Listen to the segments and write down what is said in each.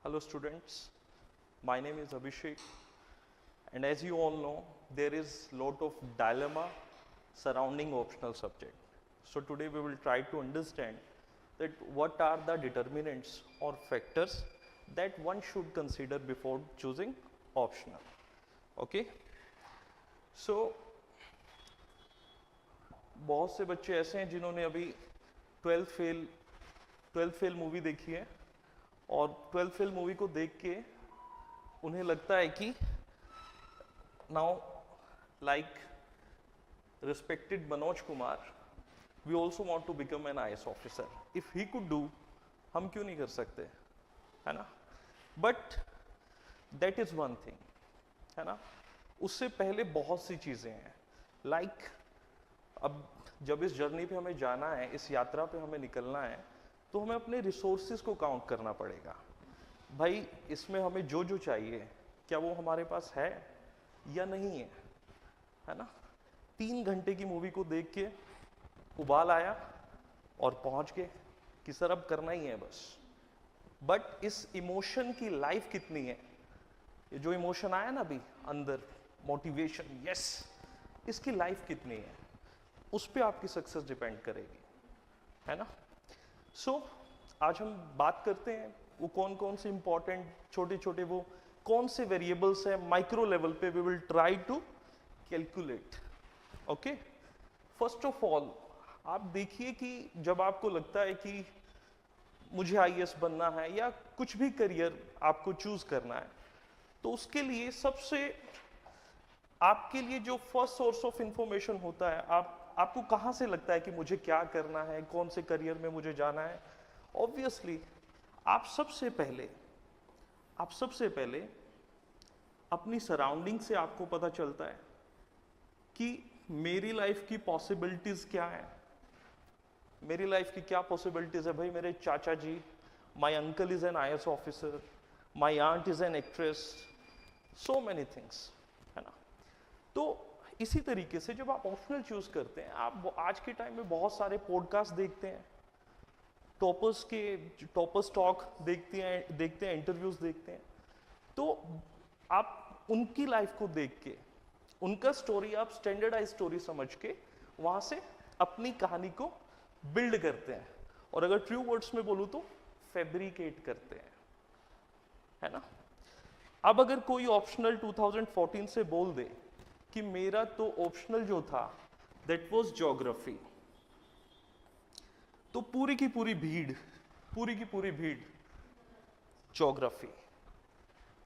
Hello students, my name is Abhishek and as you all know there is lot of dilemma surrounding optional subject. So today we will try to understand that what are the determinants or factors that one should consider before choosing optional. Okay? So बहुत से बच्चे ऐसे हैं जिन्होंने अभी 12th fail movie देखी है और 12th फेल मूवी को देख के उन्हें लगता है कि now like respected Manoj Kumar we also want to become an IAS officer if he could do हम क्यों नहीं कर सकते, है ना? But that is one thing, है ना? उससे पहले बहुत सी चीजें हैं लाइक अब जब इस जर्नी पे हमें जाना है, इस यात्रा पे हमें निकलना है, तो हमें अपने रिसोर्सेज को काउंट करना पड़ेगा। भाई इसमें हमें जो जो चाहिए क्या वो हमारे पास है या नहीं है ना? 3 घंटे की मूवी को देख के उबाल आया और पहुंच गए कि सर अब करना ही है बस। बट इस इमोशन की लाइफ कितनी है? ये जो इमोशन आया ना अभी अंदर, मोटिवेशन, यस, इसकी लाइफ कितनी है? उस पर आपकी सक्सेस डिपेंड करेगी, है ना? सो आज हम बात करते हैं वो कौन कौन से इंपॉर्टेंट छोटे छोटे वो कौन से वेरिएबल्स हैं माइक्रो लेवल पे we will try to calculate. Okay, first of all आप देखिए कि जब आपको लगता है कि मुझे IAS बनना है या कुछ भी करियर आपको चूज करना है, तो उसके लिए सबसे आपके लिए जो फर्स्ट सोर्स ऑफ इंफॉर्मेशन होता है, आपको कहाँ से लगता है कि मुझे क्या करना है, कौन से करियर में मुझे जाना है? ऑब्वियसली आप सबसे पहले अपनी सराउंडिंग से आपको पता चलता है कि मेरी लाइफ की पॉसिबिलिटीज क्या है। मेरी लाइफ की क्या पॉसिबिलिटीज है? भाई मेरे चाचा जी, my uncle is an IAS officer, my aunt is an actress, so many things, है ना? तो इसी तरीके से जब आप ऑप्शनल चूज करते हैं, आप आज के टाइम में बहुत सारे पॉडकास्ट देखते हैं, टॉपर्स टॉक देखते हैं, इंटरव्यूज देखते हैं, तो आप उनकी लाइफ को देख के उनका स्टोरी आप स्टैंडर्डाइज स्टोरी समझ के वहां से अपनी कहानी को बिल्ड करते हैं और अगर ट्रू वर्ड्स में बोलूं तो फैब्रिकेट करते हैं, है ना? अब अगर कोई ऑप्शनल 2014 से बोल दे कि मेरा तो ऑप्शनल जो था दैट वाज ज्योग्राफी, तो पूरी की पूरी भीड़ ज्योग्राफी,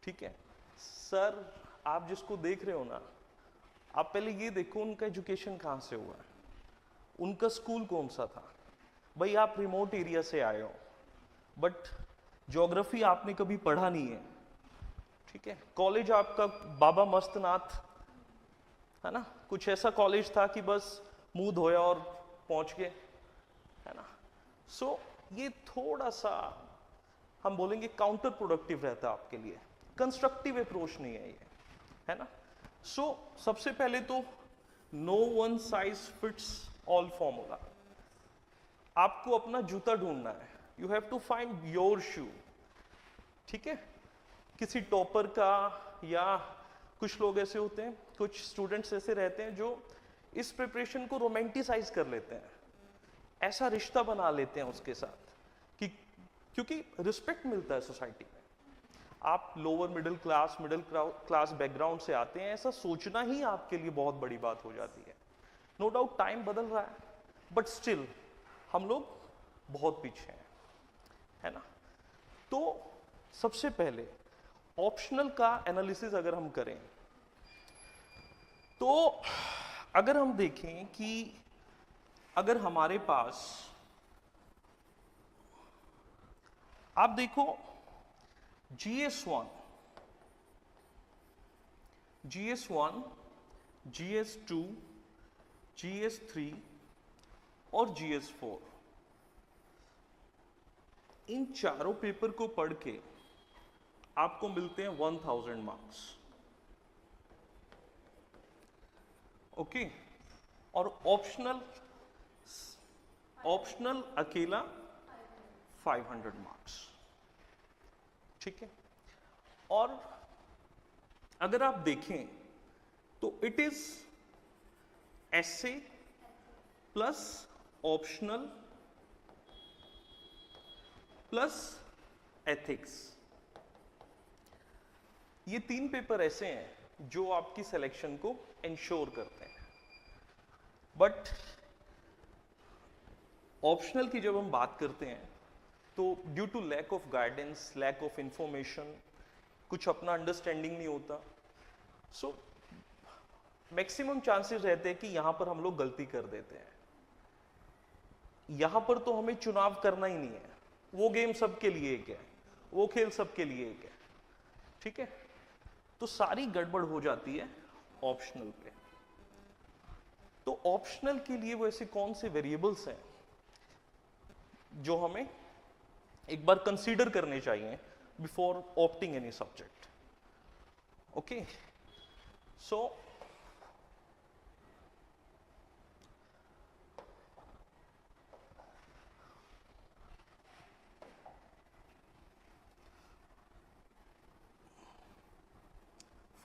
ठीक है? सर आप जिसको देख रहे हो ना, आप पहले ये देखो उनका एजुकेशन कहाँ से हुआ है, उनका स्कूल कौन सा था। भाई आप रिमोट एरिया से आए हो बट ज्योग्राफी आपने कभी पढ़ा नहीं है, ठीक है? कॉलेज आपका बाबा मस्तनाथ, है ना? कुछ ऐसा कॉलेज था कि बस मुंह धोया और पहुंच गए, है ना? सो ये थोड़ा सा हम बोलेंगे काउंटर प्रोडक्टिव रहता है आपके लिए, कंस्ट्रक्टिव अप्रोच नहीं है ये, है ना? सो सबसे पहले तो no one size fits all formula, आपको अपना जूता ढूंढना है, you have to find your shoe, ठीक है? किसी टॉपर का, या कुछ लोग ऐसे होते हैं, कुछ स्टूडेंट्स ऐसे रहते हैं जो इस प्रिपरेशन को रोमांटिसाइज कर लेते हैं, ऐसा रिश्ता बना लेते हैं उसके साथ कि क्योंकि रिस्पेक्ट मिलता है सोसाइटी में, आप लोअर मिडिल क्लास बैकग्राउंड से आते हैं, ऐसा सोचना ही आपके लिए बहुत बड़ी बात हो जाती है। नो डाउट टाइम बदल रहा है बट स्टिल हम लोग बहुत पीछे हैं, है ना? तो सबसे पहले ऑप्शनल का एनालिसिस अगर हम करें तो अगर हम देखें कि अगर हमारे पास, आप देखो GS1, GS2, GS3 और GS4, इन चारों पेपर को पढ़ के आपको मिलते हैं 1000 मार्क्स, ओके? और ऑप्शनल अकेला 500 मार्क्स, ठीक है। और अगर आप देखें तो it is essay plus optional plus ethics. ये 3 पेपर ऐसे हैं जो आपकी सिलेक्शन को इंश्योर करते हैं। बट ऑप्शनल की जब हम बात करते हैं तो due to lack of guidance, lack of information, कुछ अपना अंडरस्टैंडिंग नहीं होता, सो मैक्सिमम चांसेस रहते हैं कि यहां पर हम लोग गलती कर देते हैं। यहां पर तो हमें चुनाव करना ही नहीं है, वो गेम सबके लिए एक है, वो खेल सबके लिए एक है, ठीक है। तो सारी गड़बड़ हो जाती है ऑप्शनल पे। तो ऑप्शनल के लिए वो ऐसे कौन से वेरिएबल्स हैं जो हमें एक बार कंसीडर करने चाहिए before opting any subject. Okay, so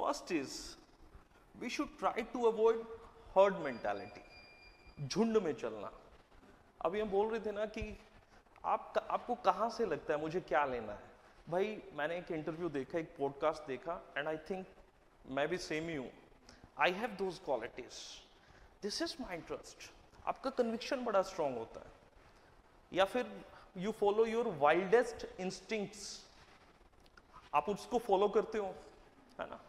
first is we should try to avoid herd mentality, झुंड में चलना। अभी हम बोल रहे थे ना कि आपको कहां से लगता है मुझे क्या लेना है। भाई मैंने एक इंटरव्यू देखा, एक पॉडकास्ट देखा, एंड आई थिंक मैं भी सेम ही हूं। I have those qualities, this is my interest. आपका कन्विक्शन बड़ा स्ट्रांग होता है, या फिर you follow your wildest instincts, आप उसको फॉलो करते हो, है ना।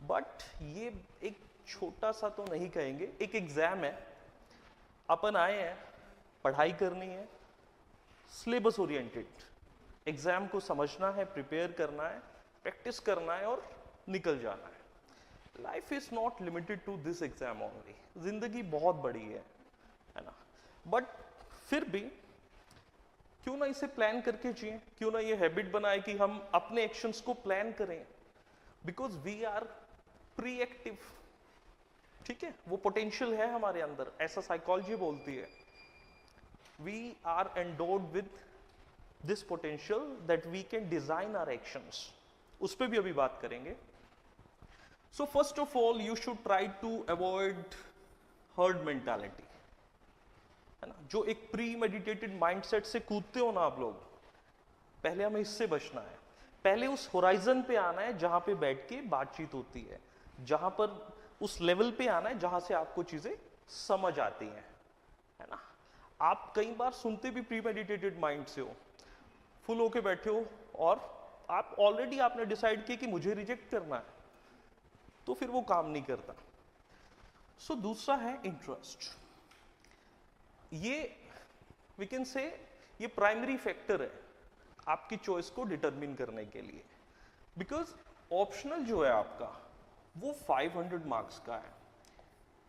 बट ये एक छोटा सा तो नहीं कहेंगे, एक एग्जाम है, अपन आए हैं, पढ़ाई करनी है, सिलेबस ओरिएंटेड एग्जाम को समझना है, प्रिपेयर करना है, प्रैक्टिस करना है और निकल जाना है। Life is not limited to this exam only, जिंदगी बहुत बड़ी है ना। बट फिर भी क्यों ना इसे प्लान करके जिए, क्यों ना ये हैबिट बनाए कि हम अपने एक्शंस को प्लान करें, because we are pre active, ठीक है। वो पोटेंशियल है हमारे अंदर, ऐसा साइकोलॉजी बोलती है। We are endowed with this potential that we can design our actions, उस पर भी अभी बात करेंगे। So first of all you should try to avoid herd mentality, है ना। जो एक प्री मेडिटेटेड माइंडसेट से कूदते हो ना आप लोग, पहले हमें इससे बचना है। पहले उस होराइजन पे आना है जहां पे बैठ के बातचीत होती है, जहां पर उस लेवल पे आना है जहां से आपको चीजें समझ आती हैं, है ना। आप कई बार सुनते भी प्री मेडिटेटेड माइंड से हो, फुल होके बैठे हो, और आप ऑलरेडी आपने डिसाइड किया कि मुझे रिजेक्ट करना है, तो फिर वो काम नहीं करता। सो दूसरा है इंटरेस्ट। ये वी कैन से ये प्राइमरी फैक्टर है आपकी चॉइस को डिटरमिन करने के लिए, बिकॉज ऑप्शनल जो है आपका वो 500 मार्क्स का है।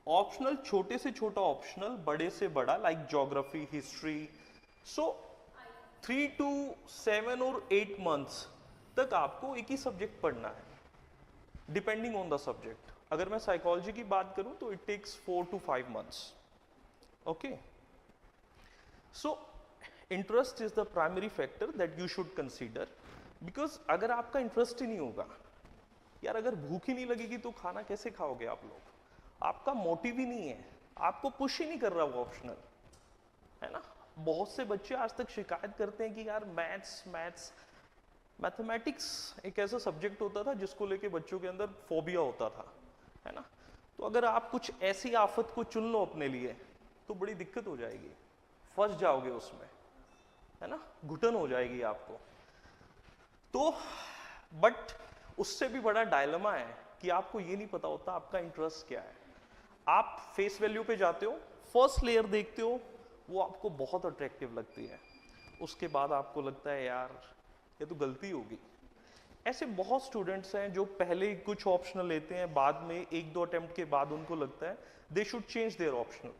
ऑप्शनल छोटे से छोटा ऑप्शनल, बड़े से बड़ा, like geography, history. So 3 to 7 और 8 मंथ्स तक आपको एक ही सब्जेक्ट पढ़ना है, डिपेंडिंग ऑन द सब्जेक्ट। अगर मैं साइकोलॉजी की बात करूं तो it takes 4 to 5 months. Okay, so interest is the primary factor that you should consider, because अगर आपका इंटरेस्ट ही नहीं होगा, यार अगर भूख ही नहीं लगेगी तो खाना कैसे खाओगे आप लोग। आपका मोटिव ही नहीं है, आपको पुश ही नहीं कर रहा वो ऑप्शनल, है ना। बहुत से बच्चे आज तक शिकायत करते हैं कि यार मैथमेटिक्स एक ऐसा सब्जेक्ट होता था जिसको लेके बच्चों के अंदर फोबिया होता था, है ना। तो अगर आप कुछ ऐसी आफत को चुन लो अपने लिए तो बड़ी दिक्कत हो जाएगी, फंस जाओगे उसमें, है ना, घुटन हो जाएगी आपको। तो बट उससे भी बड़ा डायलेमा है कि आपको ये नहीं पता होता आपका इंटरेस्ट क्या है। आप फेस वैल्यू पे जाते हो, फर्स्ट लेयर देखते हो, वो आपको बहुत अट्रैक्टिव लगती है, उसके बाद आपको लगता है यार ये तो गलती होगी। ऐसे बहुत स्टूडेंट्स हैं जो पहले कुछ ऑप्शनल लेते हैं, बाद में 1-2 अटेम्प्ट के बाद उनको लगता है they should change their optional.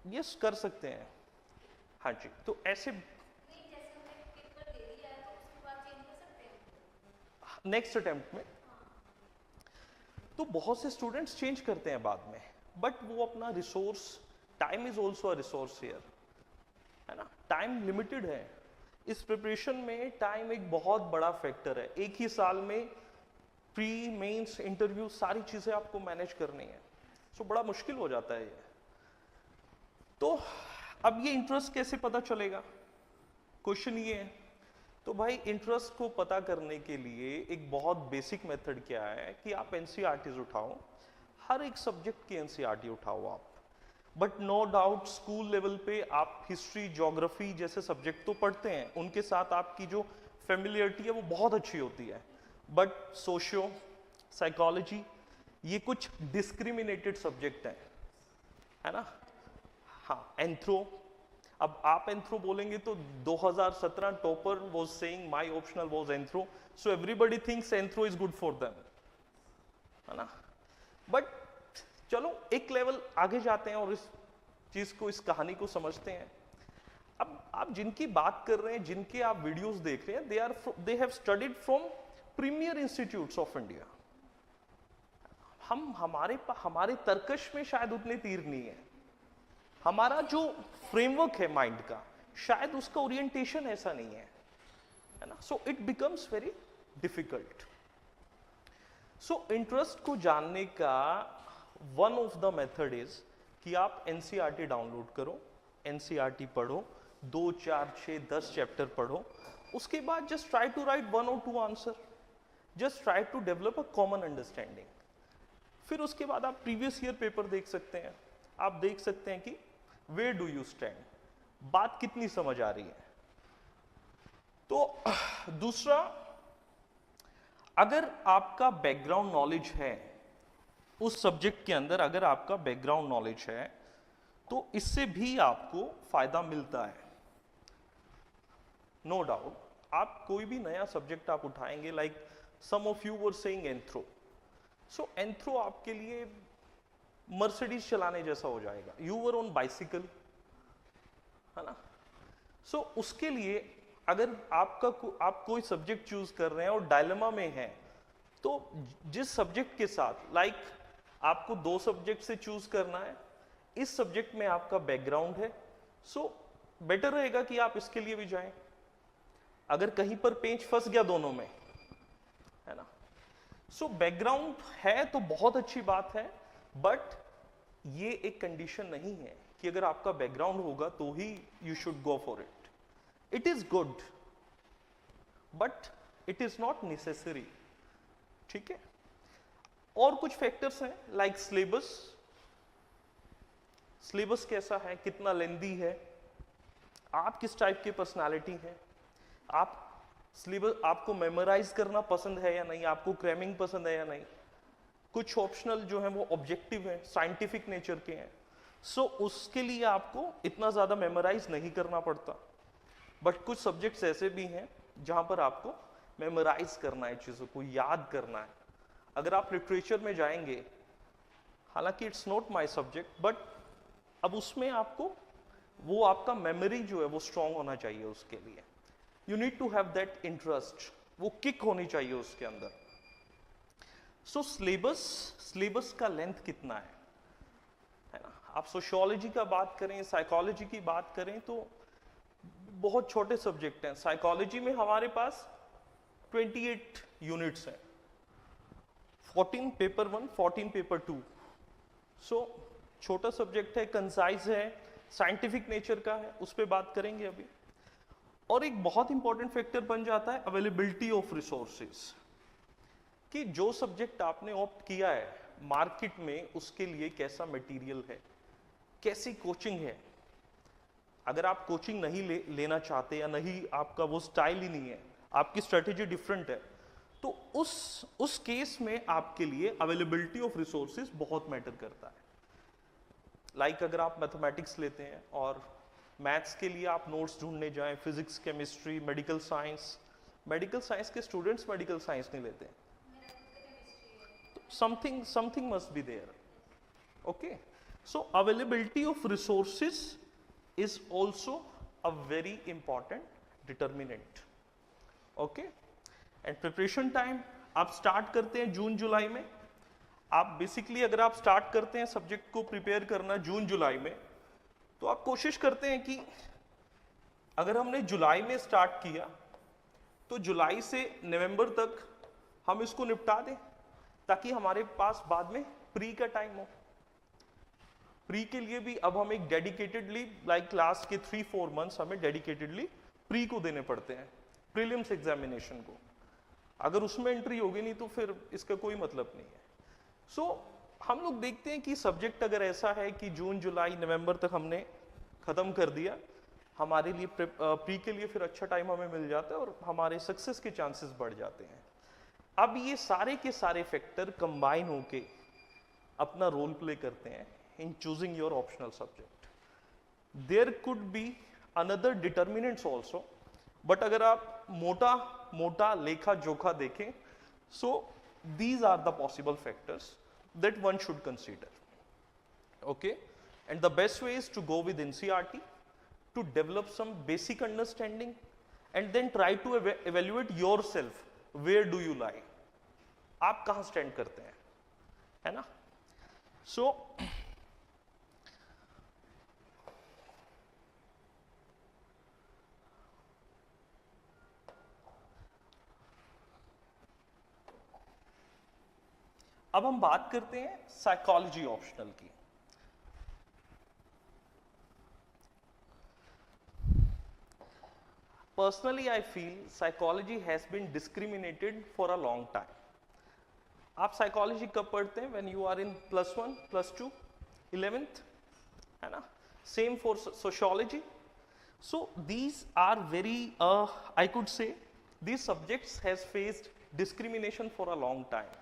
Yes, कर सकते हैं, हाँ जी। तो ऐसे नेक्स्ट अटेम्प्ट में तो बहुत से स्टूडेंट्स चेंज करते हैं बाद में, बट वो अपना resource, time is also a resource here, है ना। टाइम लिमिटेड है, इस प्रिपरेशन में टाइम एक बहुत बड़ा फैक्टर है। एक ही साल में प्री मेंस इंटरव्यू सारी चीजें आपको मैनेज करनी है, सो बड़ा मुश्किल हो जाता है ये। तो अब ये इंटरेस्ट कैसे पता चलेगा, क्वेश्चन ये है। तो भाई इंटरेस्ट को पता करने के लिए एक बहुत बेसिक मेथड क्या है कि आप एनसीईआरटीज उठाओ, हर एक सब्जेक्ट की एनसीईआरटी उठाओ आप। But no doubt school level पे आप हिस्ट्री, ज्योग्राफी जैसे सब्जेक्ट तो पढ़ते हैं, उनके साथ आपकी जो फेमिलियरिटी है वो बहुत अच्छी होती है। बट सोशियो, साइकोलॉजी, ये कुछ डिस्क्रिमिनेटेड सब्जेक्ट हैं, है ना। हाँ, एंथ्रो, अब आप एंथ्रो बोलेंगे तो 2017 topper was saying my optional was anthro, so everybody thinks anthro is good for them, है ना। बट चलो एक लेवल आगे जाते हैं और इस चीज को, इस कहानी को समझते हैं। अब आप जिनकी बात कर रहे हैं, जिनके आप वीडियोस देख रहे हैं, they have studied from premiere institutes of India. हमारे तर्कश में शायद उतने तीर नहीं है, हमारा जो फ्रेमवर्क है माइंड का, शायद उसका ओरिएंटेशन ऐसा नहीं है ना। So it becomes very difficult. So interest को जानने का one of the method is कि आप एनसीईआरटी डाउनलोड करो, एनसीईआरटी पढ़ो, 2, 4, 6, 10 चैप्टर पढ़ो, उसके बाद just try to write 1 or 2 answer, just try to develop a common understanding. फिर उसके बाद आप प्रीवियस ईयर पेपर देख सकते हैं, आप देख सकते हैं कि वेयर डू यू स्टैंड, बात कितनी समझ आ रही है। तो दूसरा, अगर आपका बैकग्राउंड नॉलेज है उस सब्जेक्ट के अंदर, अगर आपका बैकग्राउंड नॉलेज है तो इससे भी आपको फायदा मिलता है, नो डाउट। आप कोई भी नया सब्जेक्ट आप उठाएंगे, like some of you were saying anthro, so anthro आपके लिए मर्सिडीज चलाने जैसा हो जाएगा, यू वर ऑन बाइसिकल, है ना। सो उसके लिए अगर आप कोई सब्जेक्ट चूज कर रहे हैं और डायलेमा में है, तो जिस सब्जेक्ट के साथ, लाइक आपको 2 सब्जेक्ट से चूज करना है, इस सब्जेक्ट में आपका बैकग्राउंड है, सो बेटर रहेगा कि आप इसके लिए भी जाएं। अगर कहीं पर पेंच फंस गया दोनों में, है ना। सो बैकग्राउंड है तो बहुत अच्छी बात है, बट ये एक कंडीशन नहीं है कि अगर आपका बैकग्राउंड होगा तो ही you should go for it. It is good but it is not necessary, ठीक है। और कुछ फैक्टर्स हैं, लाइक सिलेबस। सिलेबस कैसा है, कितना लेंदी है, आप किस टाइप की पर्सनालिटी है, आप सिलेबस आपको मेमोराइज करना पसंद है या नहीं, आपको क्रैमिंग पसंद है या नहीं। कुछ ऑप्शनल जो है वो ऑब्जेक्टिव है, साइंटिफिक नेचर के हैं, सो उसके लिए आपको इतना ज्यादा मेमोराइज नहीं करना पड़ता। बट कुछ सब्जेक्ट्स ऐसे भी हैं जहां पर आपको मेमोराइज करना है, चीजों को याद करना है। अगर आप लिटरेचर में जाएंगे, हालांकि it's not my subject, but अब उसमें आपको वो आपका मेमोरी जो है वो स्ट्रांग होना चाहिए। उसके लिए you need to have that interest, वो किक होनी चाहिए उसके अंदर। सो सिलेबस का लेंथ कितना है ना। आप सोशियोलॉजी का बात करें, साइकोलॉजी की बात करें तो बहुत छोटे सब्जेक्ट हैं। साइकोलॉजी में हमारे पास 28 यूनिट्स हैं, 14 पेपर 1, 14 पेपर 2। सो छोटा सब्जेक्ट है, कंसाइज है, साइंटिफिक नेचर का है, उस पर बात करेंगे अभी। और एक बहुत इंपॉर्टेंट फैक्टर बन जाता है अवेलेबिलिटी ऑफ रिसोर्सेज, कि जो सब्जेक्ट आपने ऑप्ट किया है मार्केट में, उसके लिए कैसा मटेरियल है, कैसी कोचिंग है। अगर आप कोचिंग नहीं लेना चाहते या नहीं, आपका वो स्टाइल ही नहीं है, आपकी स्ट्रेटेजी डिफरेंट है, तो उस केस में आपके लिए अवेलेबिलिटी ऑफ रिसोर्सेज बहुत मैटर करता है। लाइक अगर आप मैथमेटिक्स लेते हैं और मैथ्स के लिए आप नोट्स ढूंढने जाएं, फिजिक्स, केमिस्ट्री, मेडिकल साइंस के स्टूडेंट्स मेडिकल साइंस नहीं लेते, something must be there, okay. So availability of resources is also a very important determinant, okay। and preparation time आप स्टार्ट करते हैं जून जुलाई में। आप बेसिकली अगर आप स्टार्ट करते हैं सब्जेक्ट को प्रिपेयर करना जून जुलाई में, तो आप कोशिश करते हैं कि अगर हमने जुलाई में स्टार्ट किया तो जुलाई से नवंबर तक हम इसको निपटा दें, ताकि हमारे पास बाद में प्री का टाइम हो। प्री के लिए भी अब हम एक डेडिकेटेडली लाइक क्लास के 3-4 मंथ्स हमें डेडिकेटेडली प्री को देने पड़ते हैं, प्रीलिम्स एग्जामिनेशन को। अगर उसमें एंट्री होगी नहीं तो फिर इसका कोई मतलब नहीं है। सो हम लोग देखते हैं कि सब्जेक्ट अगर ऐसा है कि जून जुलाई नवंबर तक हमने खत्म कर दिया, हमारे लिए प्री के लिए फिर अच्छा टाइम हमें मिल जाता है और हमारे सक्सेस के चांसेस बढ़ जाते हैं। अब ये सारे के सारे फैक्टर कंबाइन होके अपना रोल प्ले करते हैं in choosing your optional subject. There could be another determinants also, but अगर आप मोटा मोटा लेखा जोखा देखें, so these are the possible factors that one should consider. Okay, and the best way is to go with NCERT to develop some basic understanding and then try to evaluate yourself, where do you lie, आप कहां stand करते हैं, है ना। सो अब हम बात करते हैं साइकोलॉजी ऑप्शनल की। Personally, I feel psychology has been discriminated for a long time. आप psychology कब पढ़ते हैं? When you are in +1, +2, 11th, है ना? Same for sociology. So these are very, I could say, these subjects has faced discrimination for a long time.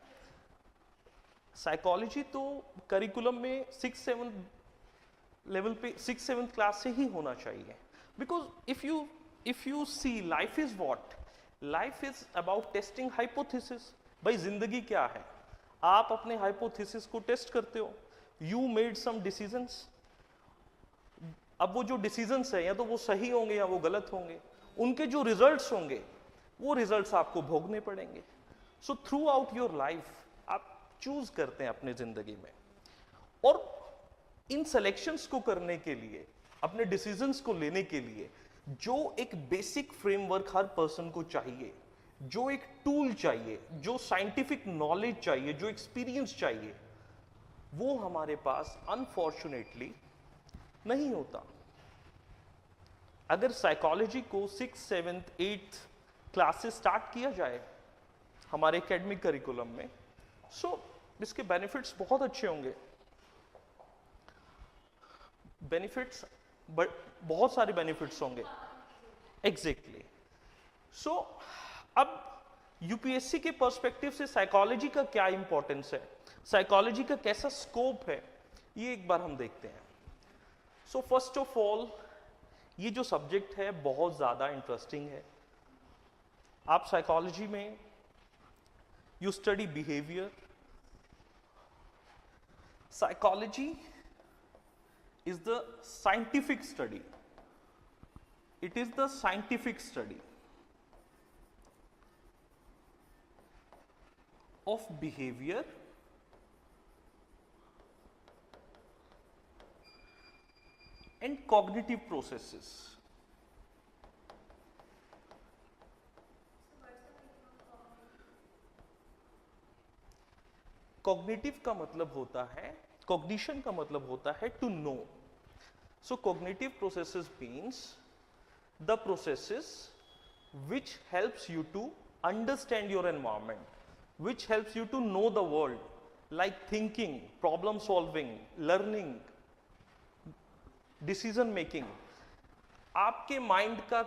Psychology तो curriculum में 6-7 level पे 6-7 class से ही होना चाहिए, because if you see, life is what? Life is about testing hypothesis. भाई जिंदगी क्या है? आप अपने hypothesis को टेस्ट करते हो। You made some decisions. अब वो जो decisions है या तो वो सही होंगे या वो गलत होंगे, उनके जो results होंगे वो results आपको भोगने पड़ेंगे। So throughout your life आप चूज करते हैं अपने जिंदगी में, और इन selections को करने के लिए, अपने decisions को लेने के लिए जो एक बेसिक फ्रेमवर्क हर पर्सन को चाहिए, जो एक टूल चाहिए, जो साइंटिफिक नॉलेज चाहिए, जो एक्सपीरियंस चाहिए, वो हमारे पास अनफॉर्चुनेटली नहीं होता। अगर साइकोलॉजी को 6, 7, 8 क्लास से स्टार्ट किया जाए हमारे एकेडमिक करिकुलम में, सो इसके बेनिफिट्स बहुत अच्छे होंगे। बेनिफिट्स बहुत सारे बेनिफिट्स होंगे। एग्जैक्टली। सो अब यूपीएससी के पर्सपेक्टिव से साइकोलॉजी का क्या इंपॉर्टेंस है, साइकोलॉजी का कैसा स्कोप है, ये एक बार हम देखते हैं। सो फर्स्ट ऑफ ऑल, ये जो सब्जेक्ट है बहुत ज़्यादा इंटरेस्टिंग है। आप साइकोलॉजी में you study behaviour. Psychology is the scientific study. It is the scientific study of behavior and cognitive processes. Cognitive का मतलब होता है, cognition का मतलब होता है to know. So cognitive processes means the processes which helps you to understand your environment, which helps you to know the world, like thinking, problem solving, learning, decision making. आपके mind का,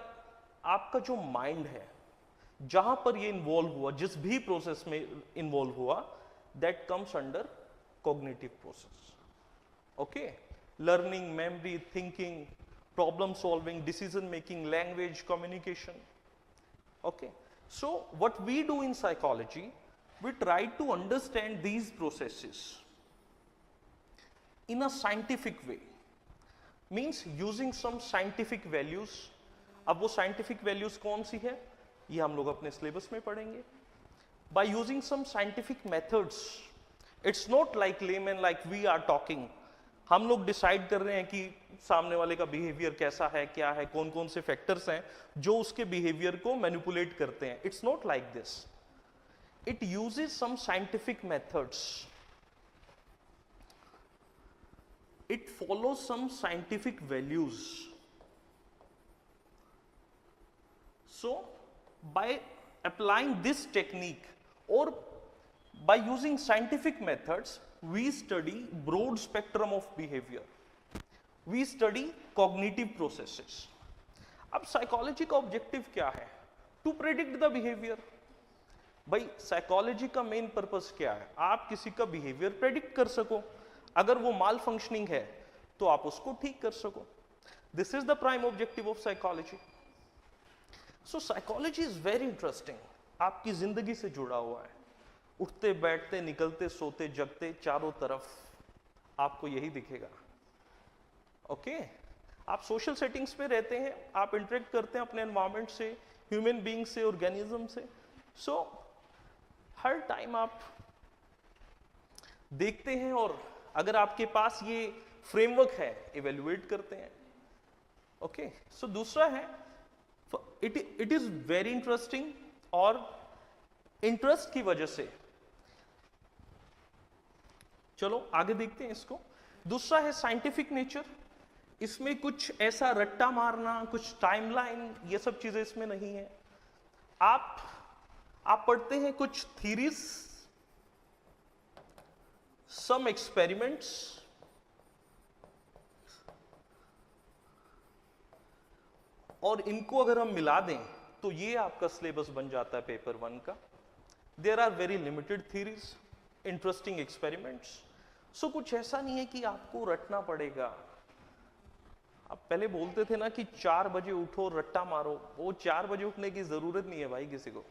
आपका जो mind है जहां पर ये involve हुआ, जिस भी प्रोसेस में इन्वॉल्व हुआ, that comes under cognitive process. Okay, learning, memory, thinking, problem solving, decision making, language, communication. Okay, so what we do in psychology, we try to understand these processes in a scientific way, means using some scientific values. अब वो scientific values कौन सी है, ये हम लोग अपने syllabus में पढ़ेंगे। By using some scientific methods, it's not like layman like we are talking, हम लोग डिसाइड कर रहे हैं कि सामने वाले का बिहेवियर कैसा है, क्या है, कौन कौन से फैक्टर्स हैं जो उसके बिहेवियर को मैनिपुलेट करते हैं. It's not like this. It uses some scientific methods. It follows some scientific values. So, by applying this technique or by using scientific methods, we study broad spectrum of behavior. We study cognitive processes. अब psychology का objective क्या है? To predict the behaviour. भाई psychology का main purpose क्या है? आप किसी का बिहेवियर प्रेडिक्ट कर सको. अगर वो माल फंक्शनिंग है तो आप उसको ठीक कर सको. This is the prime objective of psychology. So psychology is very interesting. आपकी जिंदगी से जुड़ा हुआ है. उठते बैठते निकलते सोते जगते चारों तरफ आपको यही दिखेगा. ओके आप सोशल सेटिंग्स में रहते हैं, आप इंटरेक्ट करते हैं अपने एनवायरमेंट से, ह्यूमन बीइंग से, ऑर्गेनिज्म से. सो हर टाइम आप देखते हैं और अगर आपके पास ये फ्रेमवर्क है इवेल्युएट करते हैं. ओके सो दूसरा है इट इज वेरी इंटरेस्टिंग और इंटरेस्ट की वजह से. चलो आगे देखते हैं इसको. दूसरा है साइंटिफिक नेचर. इसमें कुछ ऐसा रट्टा मारना, कुछ टाइमलाइन, ये सब चीजें इसमें नहीं है. आप पढ़ते हैं कुछ थीरीज, some experiments, और इनको अगर हम मिला दें तो ये आपका सिलेबस बन जाता है पेपर 1 का. There are very limited theories, interesting experiments. So कुछ ऐसा नहीं है कि आपको रटना पड़ेगा. आप पहले बोलते थे ना कि 4 बजे उठो रट्टा मारो. वो 4 बजे उठने की जरूरत नहीं है भाई किसी को.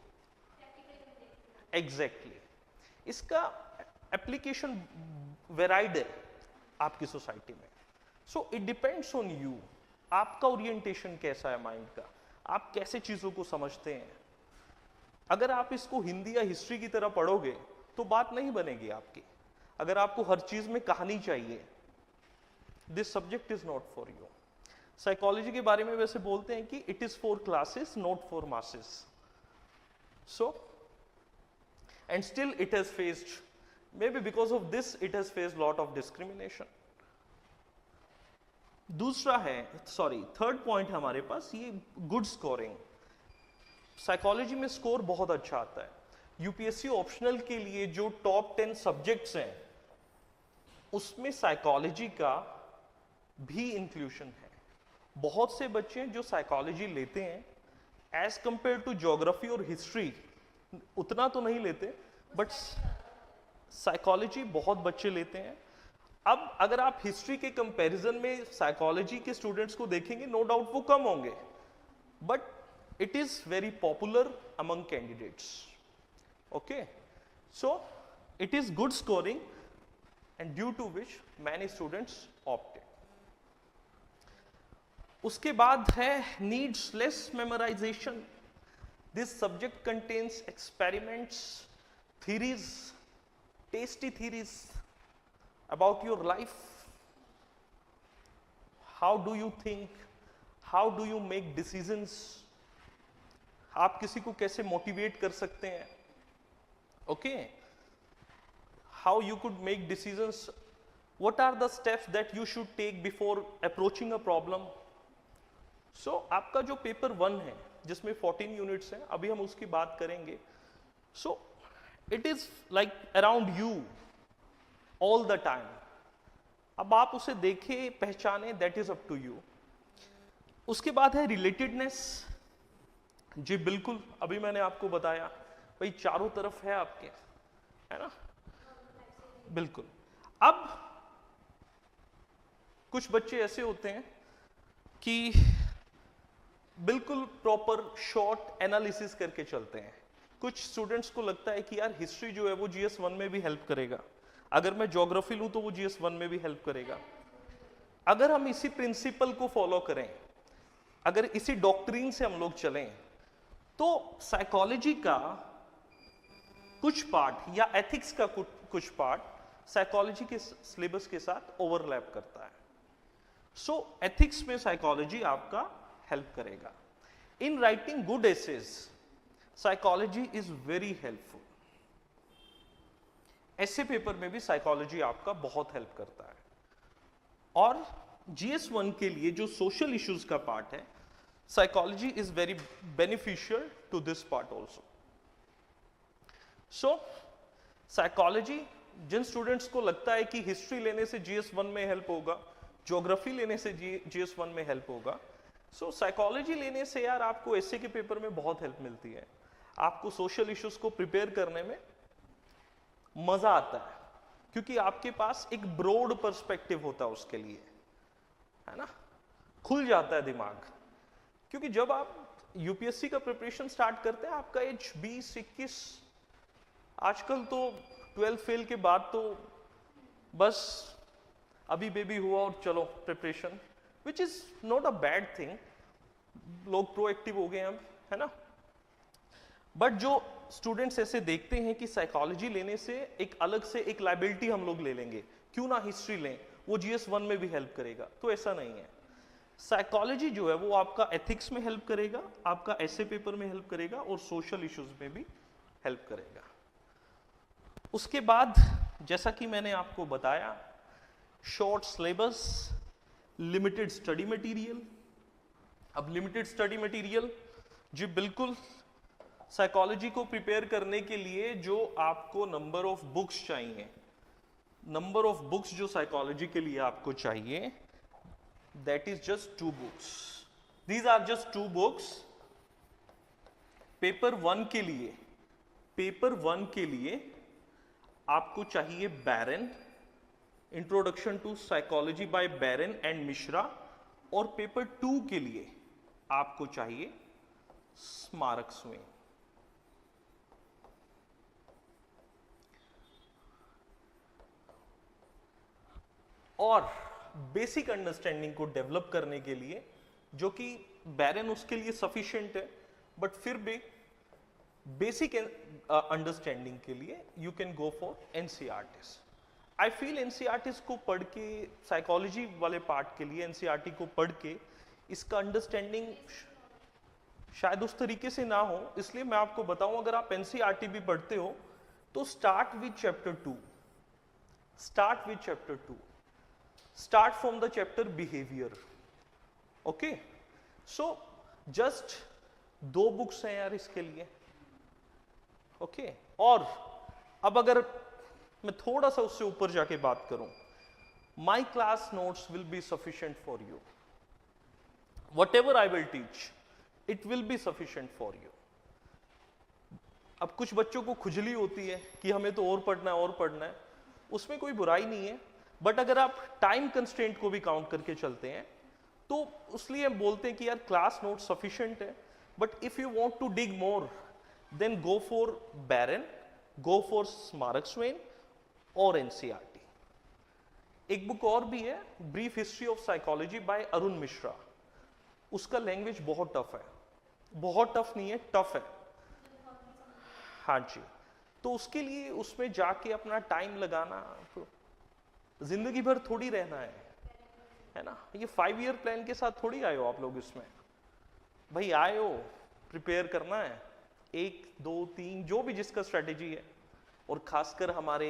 एग्जैक्टली इसका एप्लीकेशन वेराइड है आपकी सोसाइटी में. So it depends on you. आपका ओरिएंटेशन कैसा है माइंड का, आप कैसे चीजों को समझते हैं. अगर आप इसको हिंदी या हिस्ट्री की तरह पढ़ोगे तो बात नहीं बनेगी आपकी. अगर आपको हर चीज में कहानी चाहिए, this subject is not for you. Psychology के बारे में वैसे बोलते हैं कि it is for classes not for masses. So and still it has faced, maybe because of this it has faced lot of discrimination. दूसरा है थर्ड पॉइंट है हमारे पास ये गुड स्कोरिंग. साइकोलॉजी में स्कोर बहुत अच्छा आता है. यूपीएससी ऑप्शनल के लिए जो टॉप 10 सब्जेक्ट्स हैं उसमें साइकोलॉजी का भी इंक्लूजन है. बहुत से बच्चे जो साइकोलॉजी लेते हैं एज कंपेयर टू ज्योग्राफी और हिस्ट्री उतना तो नहीं लेते, बट साइकोलॉजी बहुत बच्चे लेते हैं. अब अगर आप हिस्ट्री के कंपैरिजन में साइकोलॉजी के स्टूडेंट्स को देखेंगे, नो डाउट वो कम होंगे, but it is very popular among candidates. Okay so it is good scoring and due to which many students opted. उसके बाद है needs less memorisation. This subject contains experiments, theories, tasty theories about your life. How do you think? How do you make decisions? आप किसी को कैसे motivate कर सकते हैं? Okay? How you could make decisions? What are the steps that you should take before approaching a problem? So आपका जो paper 1 है जिसमें 14 यूनिट्स हैं, अभी हम उसकी बात करेंगे. So it is like around you all the time. अब आप उसे देखें, पहचाने, that is up to you. उसके बाद है रिलेटेडनेस. जी बिल्कुल, अभी मैंने आपको बताया भाई चारों तरफ है आपके, है ना. बिल्कुल. अब कुछ बच्चे ऐसे होते हैं कि बिल्कुल प्रॉपर शॉर्ट एनालिसिस करके चलते हैं. कुछ स्टूडेंट्स को लगता है कि यार हिस्ट्री जो है वो जीएस 1 में भी हेल्प करेगा, अगर मैं ज्योग्राफी लूं तो वो जीएस 1 में भी हेल्प करेगा. अगर हम इसी प्रिंसिपल को फॉलो करें, अगर इसी डॉक्ट्रिन से हम लोग चलें, तो साइकोलॉजी का कुछ पार्ट या एथिक्स का कुछ पार्ट साइकोलॉजी के सिलेबस के साथ ओवरलैप करता है। सो एथिक्स में साइकोलॉजी आपका हेल्प करेगा। In writing good essays psychology is very helpful. ऐसे पेपर में भी साइकोलॉजी आपका बहुत हेल्प करता है। और GS1 के लिए जो सोशल इश्यूज का पार्ट है, psychology is very beneficial to this part also. So psychology, जिन स्टूडेंट्स को लगता है कि हिस्ट्री लेने से GS1 में हेल्प होगा, ज्योग्राफी लेने से GS1 में हेल्प होगा, सो साइकोलॉजी लेने से यार आपको ऐसे के पेपर में बहुत हेल्प मिलती है। आपको सोशल इश्यूज को प्रिपेयर करने में मजा आता है, क्योंकि आपके पास एक ब्रॉड पर्सपेक्टिव होता है उसके लिए, है ना, खुल जाता है दिमाग। क्योंकि जब आप यूपीएससी का प्रिपरेशन स्टार्ट करते हैं, आपका एज 20-21, आजकल तो 12 फेल के बाद तो बस अभी बेबी हुआ और चलो preparation, which is not a bad thing, लोग प्रोएक्टिव हो गए अब, है ना। बट जो स्टूडेंट्स ऐसे देखते हैं कि साइकोलॉजी लेने से एक अलग से एक लाइबिलिटी हम लोग ले लेंगे, क्यों ना हिस्ट्री लें, वो GS1 में भी हेल्प करेगा, तो ऐसा नहीं है। साइकोलॉजी जो है वो आपका एथिक्स में हेल्प करेगा, आपका ऐसे पेपर में हेल्प करेगा और सोशल इश्यूज में भी हेल्प करेगा। उसके बाद जैसा कि मैंने आपको बताया, short syllabus, limited study material. अब लिमिटेड स्टडी मटेरियल जी बिल्कुल, साइकोलॉजी को प्रिपेयर करने के लिए जो आपको नंबर ऑफ बुक्स चाहिए, नंबर ऑफ बुक्स जो साइकोलॉजी के लिए आपको चाहिए, that is just 2 books. These are just 2 books. Paper 1 के लिए आपको चाहिए Baron, introduction to psychology by Baron and Mishra, और पेपर 2 के लिए आपको चाहिए स्मारक स्वेन। और बेसिक अंडरस्टैंडिंग को डेवलप करने के लिए, जो कि बैरन उसके लिए सफिशिएंट है, बट फिर भी बेसिक अंडरस्टैंडिंग के लिए you can go for NCERTs. I feel NCERTs को पढ़ के, साइकोलॉजी वाले पार्ट के लिए एनसीईआरटी को पढ़ के इसका अंडरस्टैंडिंग शायद उस तरीके से ना हो, इसलिए मैं आपको बताऊं, अगर आप एनसीईआरटी भी पढ़ते हो तो start with chapter 2, start from the chapter behaviour. Okay, so just 2 books हैं यार इसके लिए। ओके, और अब अगर मैं थोड़ा सा उससे ऊपर जाके बात करूं, my class notes will be sufficient for you, what ever I will teach it will be sufficient for you. अब कुछ बच्चों को खुजली होती है कि हमें तो और पढ़ना है, उसमें कोई बुराई नहीं है, बट अगर आप टाइम कंस्ट्रेंट को भी काउंट करके चलते हैं तो उसलिए हम बोलते हैं कि यार क्लास नोट सफिशिएंट है, but if you want to dig more then go for Baron, go for Smarak Swain और एनसीईआरटी। एक बुक और भी है, brief history of psychology by Arun Mishra. उसका लैंग्वेज बहुत टफ है, बहुत टफ नहीं है, टफ है, हाँ जी। तो उसके लिए उसमें जाके अपना टाइम लगाना, तो जिंदगी भर थोड़ी रहना है ना। ये 5 ईयर प्लान के साथ थोड़ी आए हो आप लोग इसमें, भाई आए हो प्रिपेयर करना है, 1, 2, 3 जो भी जिसका स्ट्रेटेजी है। और खासकर हमारे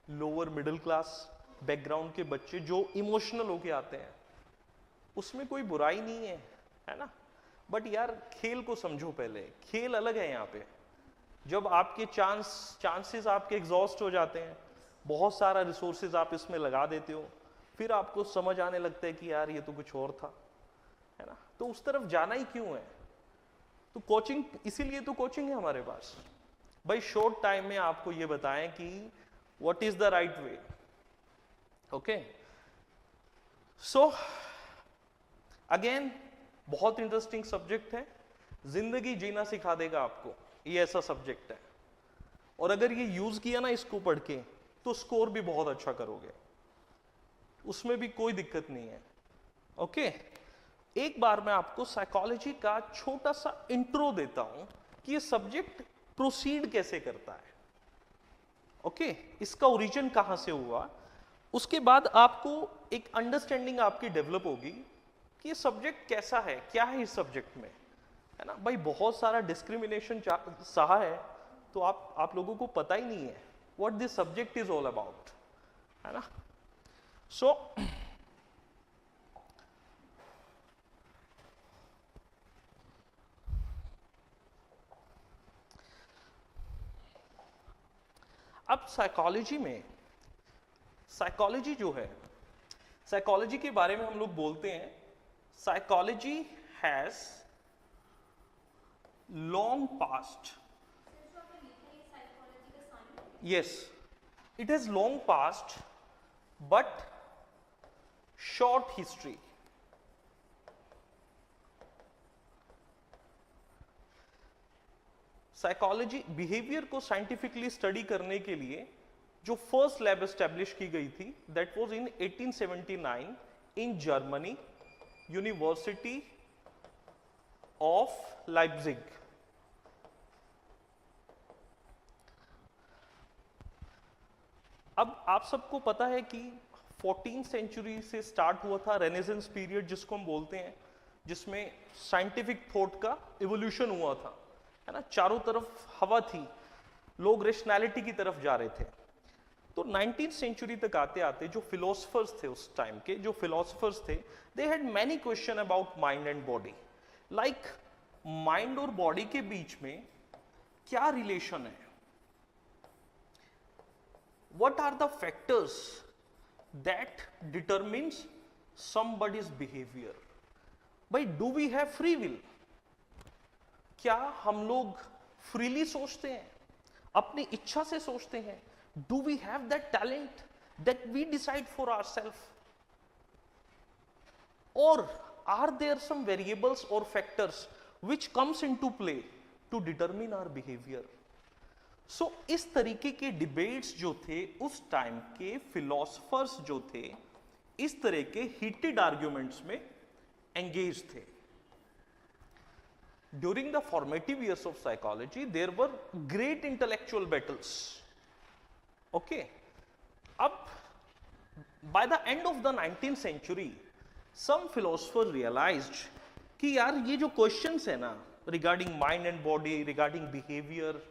लोअर मिडिल क्लास बैकग्राउंड के बच्चे जो इमोशनल होके आते हैं, उसमें कोई बुराई नहीं है ना, बट यार खेल को समझो पहले, खेल अलग है यहाँ पे। जब आपके चांसेस आपके एग्जॉस्ट हो जाते हैं, बहुत सारा रिसोर्सेज आप इसमें लगा देते हो, फिर आपको समझ आने लगता है कि यार ये तो कुछ और था, है ना, तो उस तरफ जाना ही क्यों है। तो कोचिंग, इसीलिए तो कोचिंग है हमारे पास भाई, शॉर्ट टाइम में आपको ये बताएं कि what is the right way. Okay, so again बहुत इंटरेस्टिंग सब्जेक्ट है, जिंदगी जीना सिखा देगा आपको, ये ऐसा सब्जेक्ट है। और अगर ये यूज किया ना इसको पढ़ के, तो स्कोर भी बहुत अच्छा करोगे, उसमें भी कोई दिक्कत नहीं है। ओके, एक बार मैं आपको साइकोलॉजी का छोटा सा इंट्रो देता हूं कि ये सब्जेक्ट प्रोसीड कैसे करता है। ओके, इसका ओरिजिन कहां से हुआ, उसके बाद आपको एक अंडरस्टैंडिंग आपकी डेवलप होगी कि ये सब्जेक्ट कैसा है, क्या है इस सब्जेक्ट में, है ना भाई। बहुत सारा डिस्क्रिमिनेशन सहा है, तो आप लोगों को पता ही नहीं है what this subject is all about, है ना। सो अब साइकोलॉजी जो है, साइकोलॉजी के बारे में हम लोग बोलते हैं, psychology has long past, yes it has long past but short history. Psychology behaviour को साइंटिफिकली स्टडी करने के लिए जो फर्स्ट लैब एस्टेब्लिश की गई थी, that was in 1879 in Germany, university of Leipzig. अब आप सबको पता है कि 14th सेंचुरी से स्टार्ट हुआ था रेनेसेंस पीरियड, जिसको हम बोलते हैं, जिसमें साइंटिफिक थॉट का इवोल्यूशन हुआ था, है ना। चारों तरफ हवा थी, लोग रेशनैलिटी की तरफ जा रहे थे। तो 19th सेंचुरी तक आते आते जो फिलोसफर्स थे उस टाइम के, जो फिलोसफर्स थे, they had many question about mind and body. Like mind और बॉडी के बीच में क्या रिलेशन है, what are the factors that determines somebody's behavior? भाई do we have free will? क्या हम लोग फ्रीली सोचते हैं, अपनी इच्छा से सोचते हैं? Do we have that talent that we decide for ourselves? Or are there some variables or factors which comes into play to determine our behavior? सो इस तरीके के डिबेट्स जो थे उस टाइम के फिलोसफर्स जो थे, इस तरह के हीटेड आर्ग्यूमेंट्स में एंगेज थे। During the formative years of psychology there were great intellectual battles. Okay, अब by the end of the 19th century some philosopher realized कि यार ये जो क्वेश्चंस है ना regarding mind and body, regarding behaviour,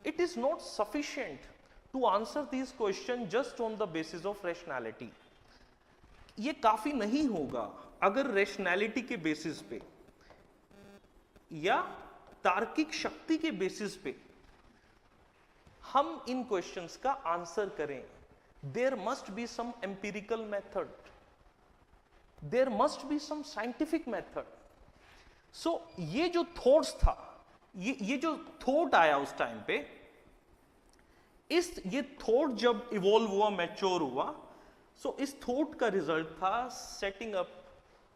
it is not sufficient to answer these questions just on the basis of rationality. ये काफी नहीं होगा अगर रैशनैलिटी के बेसिस पे या तार्किक शक्ति के बेसिस पे हम इन क्वेश्चंस का आंसर करें। There must be some empirical method, there must be some scientific method. So ये जो थॉट्स था, ये जो थॉट आया उस टाइम पे, ये थॉट जब इवॉल्व हुआ, मैच्योर हुआ, सो इस थॉट का रिजल्ट था setting up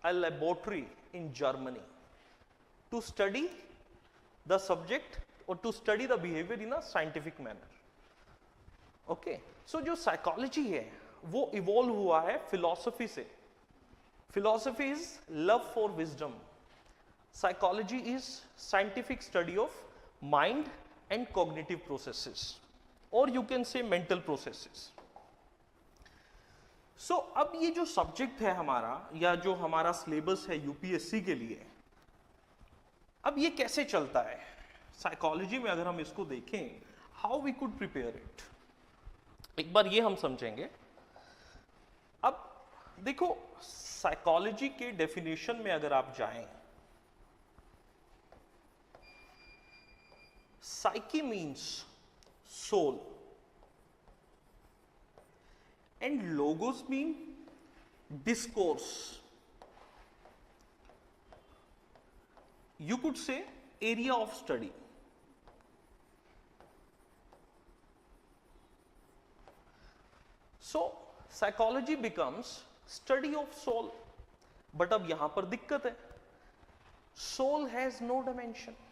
a laboratory in Germany to study the subject और to study the behaviour in a scientific manner. Okay, so जो साइकोलॉजी है वो इवॉल्व हुआ है फिलॉसफी से। Philosophy is love for wisdom, psychology is scientific study of mind and cognitive processes, or you can say mental processes. So अब ये जो subject है हमारा, या जो हमारा सिलेबस है यूपीएससी के लिए, अब ये कैसे चलता है साइकोलॉजी में, अगर हम इसको देखें, how we could prepare it, एक बार ये हम समझेंगे। अब देखो, साइकोलॉजी के डेफिनेशन में अगर आप जाएं, psyche means soul and logos mean discourse. You could say area of study. So psychology becomes study of soul. But अब यहां पर दिक्कत है, soul has no dimension.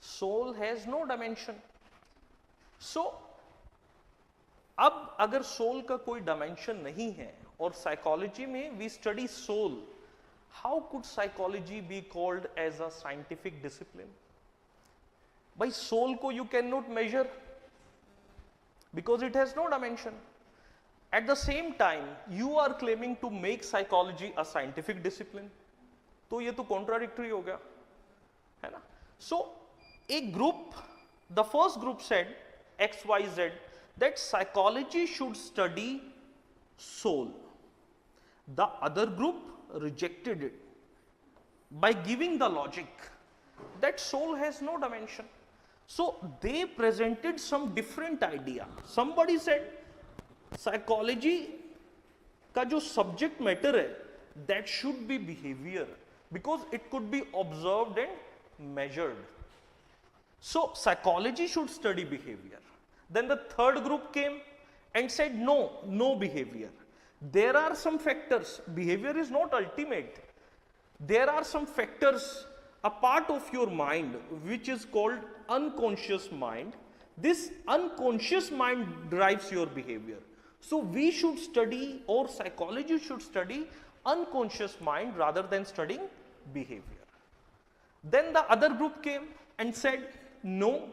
Soul has no dimension. So अब अगर सोल का कोई डायमेंशन नहीं है और साइकोलॉजी में we study soul, how could psychology be called as a scientific discipline? भाई सोल को you can not measure, because it has no dimension. At the same time, you are claiming to make psychology a scientific discipline. तो ये तो contradictory हो गया, है ना? So a group, the first group said XYZ that psychology should study soul. The other group rejected it by giving the logic that soul has no dimension. So they presented some different idea. Somebody said psychology का जो subject matter है that should be behavior because it could be observed and measured. So psychology should study behavior. Then the third group came and said no behavior. There are some factors. Behavior is not ultimate. There are some factors, a part of your mind which is called unconscious mind. This unconscious mind drives your behavior. So we should study, or psychology should study, unconscious mind rather than studying behavior. Then the other group came and said, no,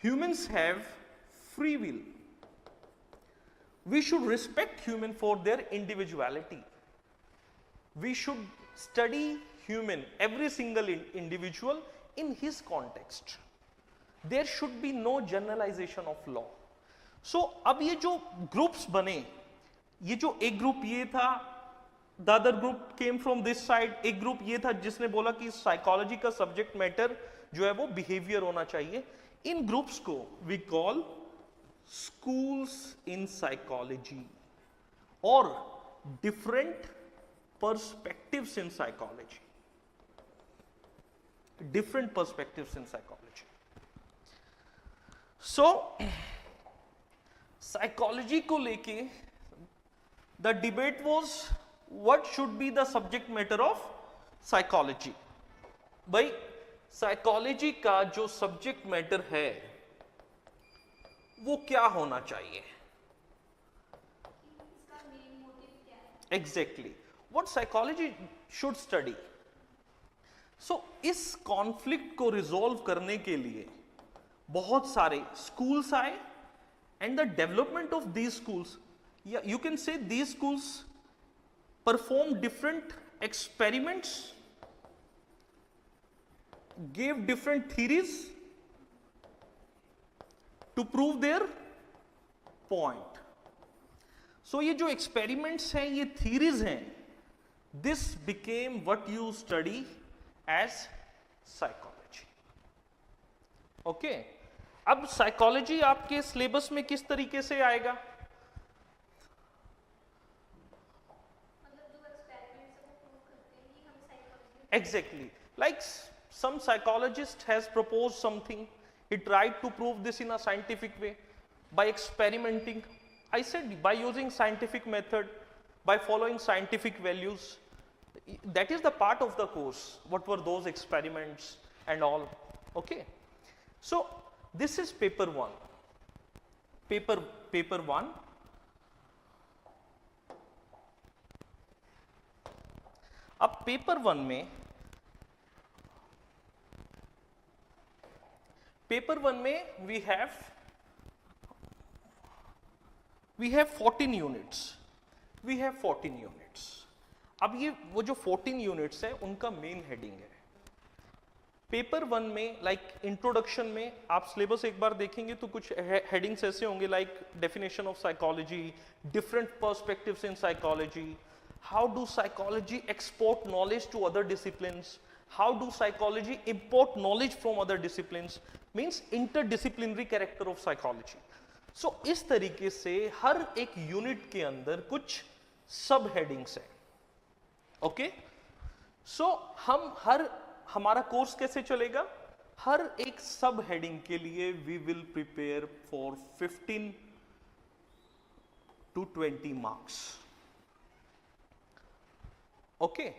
humans have free will. We should respect human for their individuality. We should study human, every single individual in his context. There should be no generalization of law. So अब ये जो groups बने, ये जो एक group ये था, the other group came from this side, एक group ये था जिसने बोला कि psychology का subject matter जो है वो behavior होना चाहिए. इन groups को we call schools in psychology or different perspectives in psychology. Different perspectives in psychology. So psychology को लेके the debate was what should be the subject matter of psychology. भाई psychology का जो subject matter है वो क्या होना चाहिए? Exactly. What psychology should study? So इस conflict को resolve करने के लिए बहुत सारे schools आए, and the development of these schools, yeah, you can say these schools perform different experiments, gave different theories to prove their point. So ये जो experiments हैं, ये theories हैं, this became what you study as psychology. Okay? अब psychology आपके syllabus में किस तरीके से आएगा? Exactly. Like some psychologist has proposed something. He tried to prove this in a scientific way by experimenting. I said by using scientific method, by following scientific values. That is the part of the course. What were those experiments and all? Okay. So this is paper 1. Paper 1. अब paper 1 में we have 14 units. We have 14 units. अब ये वो जो 14 units है उनका main heading है. Paper 1 में लाइक इंट्रोडक्शन में आप सिलेबस एक बार देखेंगे तो कुछ हेडिंग्स ऐसे होंगे like definition of psychology, different perspectives in psychology, how do psychology export knowledge to other disciplines, how do psychology import knowledge from other disciplines, means interdisciplinary character of psychology. So इस तरीके से हर एक unit के अंदर कुछ सब headings हैं. Okay, सो हमारा कोर्स कैसे चलेगा? हर एक सब हेडिंग के लिए we will prepare for 15 to 20 marks. Okay,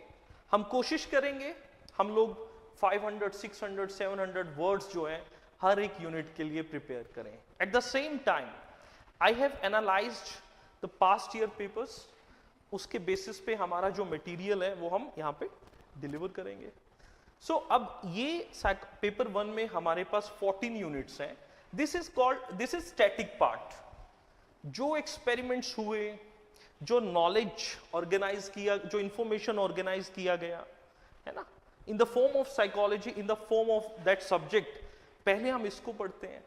हम कोशिश करेंगे हम लोग 500, 600, 700 वर्ड्स जो हैं हर एक यूनिट के लिए प्रिपेयर करें. At the same time I have analysed the past year papers. उसके बेसिस पे हमारा जो मटेरियल है वो हम यहाँ पे डिलीवर करेंगे. सो अब ये पेपर 1 में हमारे पास 14 यूनिट्स हैं. This is static part. जो एक्सपेरिमेंट्स हुए, जो नॉलेज ऑर्गेनाइज किया, जो इंफॉर्मेशन ऑर्गेनाइज किया गया है ना, in the form of psychology, in the form of that subject, पहले हम इसको पढ़ते हैं।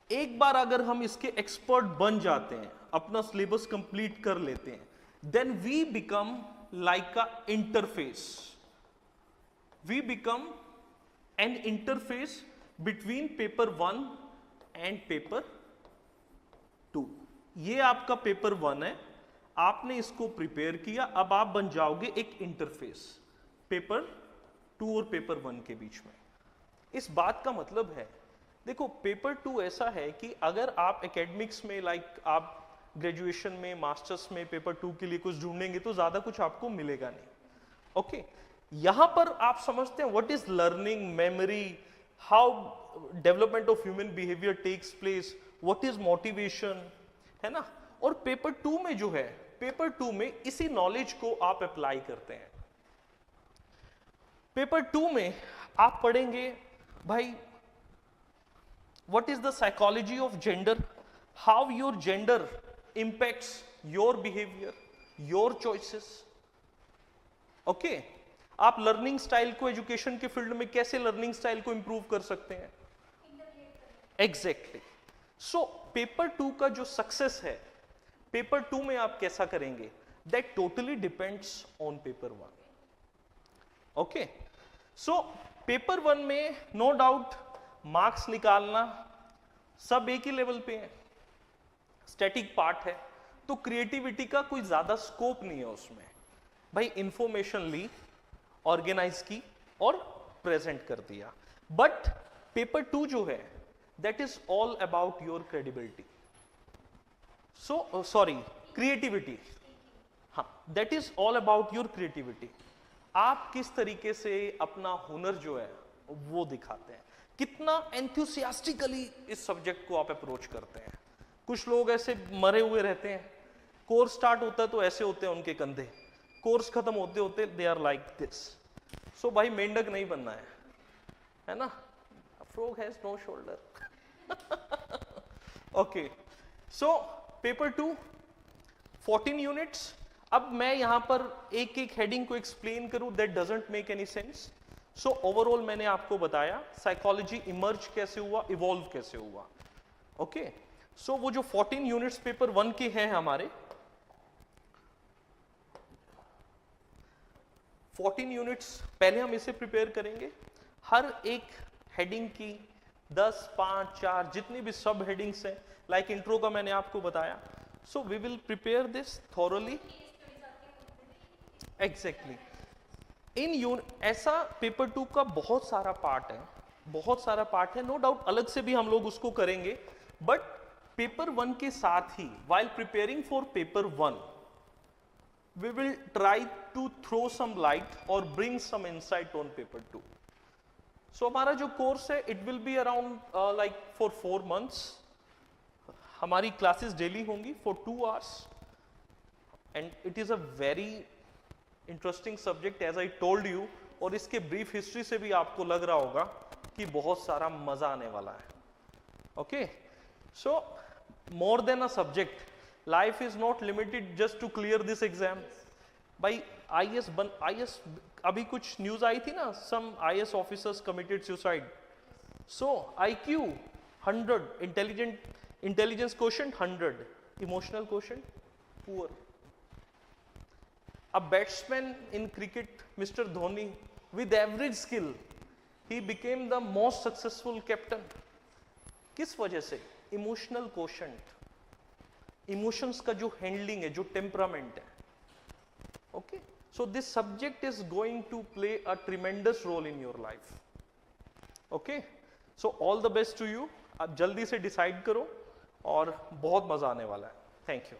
एक बार अगर हम इसके एक्सपर्ट बन जाते हैं, अपना सिलेबस कंप्लीट कर लेते हैं, then we become like a interface, we become an interface between paper 1 and paper 2। ये आपका पेपर 1 है, आपने इसको प्रिपेयर किया, अब आप बन जाओगे एक इंटरफेस पेपर 2 और पेपर 1 के बीच में। इस बात का मतलब है, देखो पेपर 2 ऐसा है कि अगर आप एकेडमिक्स में आप ग्रेजुएशन में, मास्टर्स में पेपर 2 के लिए कुछ ढूंढेंगे तो ज्यादा कुछ आपको मिलेगा नहीं। ओके, यहां पर आप समझते हैं what is learning, memory, how development of human behaviour takes place, what is motivation, है ना। और पेपर 2 में जो है, पेपर 2 में इसी नॉलेज को आप अप्लाई करते हैं। पेपर 2 में आप पढ़ेंगे भाई what is the psychology of gender, how your gender impacts your behaviour, your choices. Okay, आप लर्निंग स्टाइल को एजुकेशन के फील्ड में कैसे लर्निंग स्टाइल को इंप्रूव कर सकते हैं। एग्जैक्टली। सो पेपर 2 का जो सक्सेस है, पेपर 2 में आप कैसा करेंगे, that totally depends on paper 1। Okay, so paper 1 में नो डाउट मार्क्स निकालना सब एक ही लेवल पे है, स्टैटिक पार्ट है, तो क्रिएटिविटी का कोई ज्यादा स्कोप नहीं है उसमें। भाई इंफॉर्मेशन ली, ऑर्गेनाइज की और प्रेजेंट कर दिया। बट पेपर 2 जो है that is all about your credibility, so sorry creativity, हाँ, that is all about your creativity. आप किस तरीके से अपना हुनर जो है वो दिखाते हैं, कितना एंथुसियास्टिकली इस सब्जेक्ट को आप अप्रोच करते हैं। कुछ लोग ऐसे मरे हुए रहते हैं, कोर्स स्टार्ट होता है तो ऐसे होते हैं उनके कंधे, कोर्स खत्म होते होते they are like this. So भाई मेंढक नहीं बनना है ना, frog has no shoulder. Okay, so paper 2 14 units. अब मैं यहां पर एक एक हेडिंग को एक्सप्लेन करूं, that doesn't make any sense. So overall मैंने आपको बताया साइकोलॉजी इमर्ज कैसे हुआ, इवॉल्व कैसे हुआ। ओके, सो वो जो 14 यूनिट्स पेपर 1 के हैं हमारे, 14 यूनिट्स पहले हम इसे प्रिपेयर करेंगे। हर एक हेडिंग की 10, 5, 4 जितनी भी सब हेडिंग्स हैं, लाइक इंट्रो का मैंने आपको बताया। So we will prepare this thoroughly. Exactly, ऐसा पेपर 2 का बहुत सारा पार्ट है, बहुत सारा पार्ट है, नो डाउट अलग से भी हम लोग उसको करेंगे। बट पेपर 1 के साथ ही while preparing for paper 1 we will try to throw some light or bring some insight on paper 2. So हमारा जो कोर्स है it will be around like for 4 months. हमारी क्लासेस डेली होंगी for 2 hours and it is a very interesting subject as I told you. और इसके brief history से भी आपको लग रहा होगा कि बहुत सारा मजा आने वाला है। Okay, so more than a subject, life is not limited just to clear this exam. भाई IAS अभी कुछ न्यूज आई थी ना, some IAS officers committed suicide. So IQ 100, intelligence quotient 100, emotional quotient poor. A batsman in cricket, Mr. Dhoni, with average skill, he became the most successful captain. किस वजह से? Emotional quotient, emotions का जो handling है, जो temperament है। Okay, so this subject is going to play a tremendous role in your life. Okay, so all the best to you. आप जल्दी से डिसाइड करो और बहुत मजा आने वाला है। Thank you.